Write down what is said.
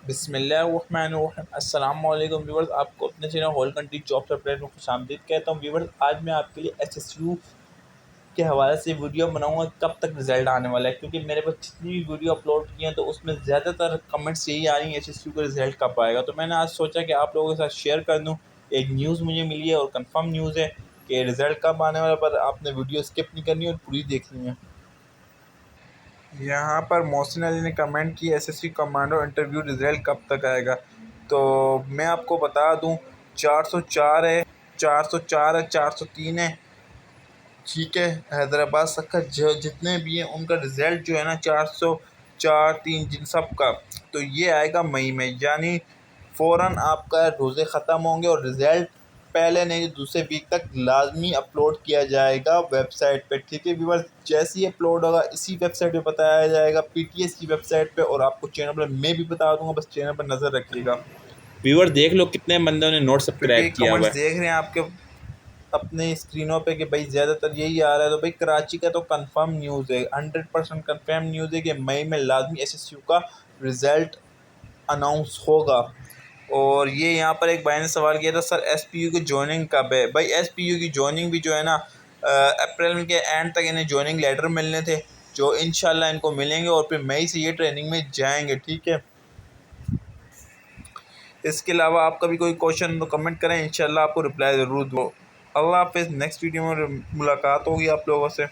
बिस्मिल्लाहिर्रहमानिर्रहीम अस्सलाम वालेकुम व्यूवर्स, आपको अपने channel whole country job update में खुशामदीद कहता हूँ। व्यूवर्स, आज मैं आपके लिए एसएसयू के हवाले से वीडियो बनाऊंगा कब तक रिज़ल्ट आने वाला है, क्योंकि मेरे पास जितनी भी वीडियो अपलोड की हैं तो उसमें ज़्यादातर कमेंट्स यही आ रही हैं एसएसयू का रिज़ल्ट कब आएगा। तो मैंने आज सोचा कि आप लोगों के साथ शेयर कर दूँ। एक न्यूज़ मुझे मिली है और कंफर्म न्यूज़ है कि रिज़ल्ट कब आने वाला, पर आपने वीडियो स्किप नहीं करनी और पूरी देखनी है। यहाँ पर मोहसिन अली ने कमेंट की, एसएससी कमांडो इंटरव्यू रिज़ल्ट कब तक आएगा। तो मैं आपको बता दूं, 404 है, 404 है, 403 है। ठीक है, हैदराबाद तक का जो जितने भी हैं उनका रिज़ल्ट जो है ना 404 3 जिन सब का, तो ये आएगा मई में, यानी फ़ौरन आपका रोज़े ख़त्म होंगे और रिज़ल्ट पहले नहीं तो दूसरे वीक तक लाजमी अपलोड किया जाएगा वेबसाइट पे। ठीक है व्यूवर्स, जैसे ही अपलोड होगा इसी वेबसाइट पे बताया जाएगा, पीटीएस की वेबसाइट पे, और आपको चैनल पर मैं भी बता दूंगा, बस चैनल पर नज़र रखिएगा। व्यूवर देख लो कितने बंदों ने नोट तो सब्सक्राइब ये किया हुआ कमेंट्स है देख रहे हैं आपके अपने स्क्रीनों पे कि भाई ज़्यादातर यही आ रहा है। तो भाई कराची का तो कंफर्म न्यूज़ है, 100% कंफर्म न्यूज़ है कि मई में लाजमी एसएसयू का रिज़ल्ट अनाउंस होगा। और ये यहाँ पर एक भाई ने सवाल किया था, सर एसपीयू की जॉइनिंग कब है। भाई एसपीयू की जॉइनिंग भी जो है ना अप्रैल के एंड तक इन्हें जॉइनिंग लेटर मिलने थे, जो इंशाल्लाह इनको मिलेंगे और फिर मई से ये ट्रेनिंग में जाएंगे। ठीक है, इसके अलावा आपका भी कोई क्वेश्चन तो कमेंट करें, इंशाल्लाह आपको रिप्लाई ज़रूर दो। अल्लाह हाफिज़, नेक्स्ट वीडियो में मुलाकात होगी आप लोगों से।